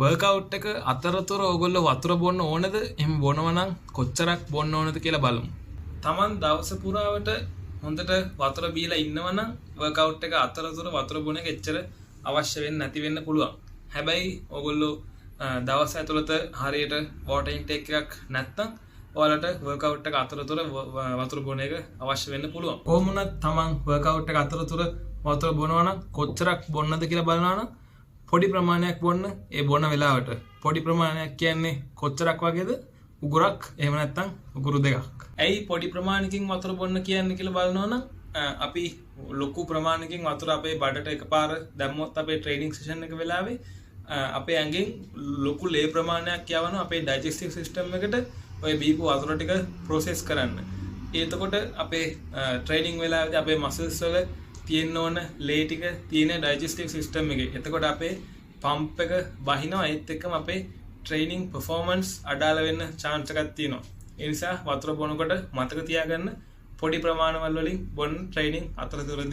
Workout එක අතරතුර ඕගොල්ලෝ වතුර බොන්න ඕනද? එහෙම බොනවා නම් කොච්චරක් බොන්න ඕනද කියලා බලමු. Taman දවස පුරාවට හොඳට වතුර බීලා ඉන්නවා නම් වර්කවුට් එක අතරතුර වතුර බොන එක එච්චර අවශ්‍ය වෙන්නේ නැති වෙන්න පුළුවන්. හැබැයි ඕගොල්ලෝ දවස් ඇතුළත හරියට වෝටර් ඉන්ටේක් එකක් නැත්නම් ඔයාලට වර්කවුට් එක අතරතුර වතුර බොන එක අවශ්‍ය වෙන්න පුළුවන්. කොහොම වුණත් Taman වර්කවුට් එක අතරතුර වතුර බොනවා නම් කොච්චරක් බොන්නද කියලා බලනවා නම් පොඩි ප්‍රමාණයක් බොන්න. ඒ බොන වෙලාවට පොඩි ප්‍රමාණයක් කියන්නේ කොච්චරක් වගේද? උගුරක් එහෙම නැත්නම් උගුරු දෙකක්. ඇයි පොඩි ප්‍රමාණයකින් වතුර බොන්න කියන්නේ කියලා බලනවා නම් අපි ලොකු ප්‍රමාණයකින් වතුර අපේ බඩට එකපාර දැම්මොත් අපේ ට්‍රේනින් සෙෂන් එක වෙලාවේ අපේ ඇඟෙන් ලොකු ලේ ප්‍රමාණයක් යවනවා අපේ ඩයිජෙස්ටිව් සිස්ටම් එකට ඔය බීපු වතුර ටික ප්‍රොසෙස් කරන්න. එතකොට අපේ ට්‍රේනින් වෙලාවේදී අපේ මසල්ස් වල තියෙන්න ඕන ලේ ටික තියෙන ඩයිජෙස්ටිව් සිස්ටම් එකේ. එතකොට අපේ පම්ප් එක බහිනවා. ඒත් එක්කම අපේ ට්‍රේනින් පර්ෆෝමන්ස් අඩාල වෙන්න chance එකක් තියෙනවා. ඒ නිසා වතුර බොනකොට මතක තියාගන්න පොඩි ප්‍රමාණවල වලින් බොන්න ට්‍රේනින් අතරතුරදී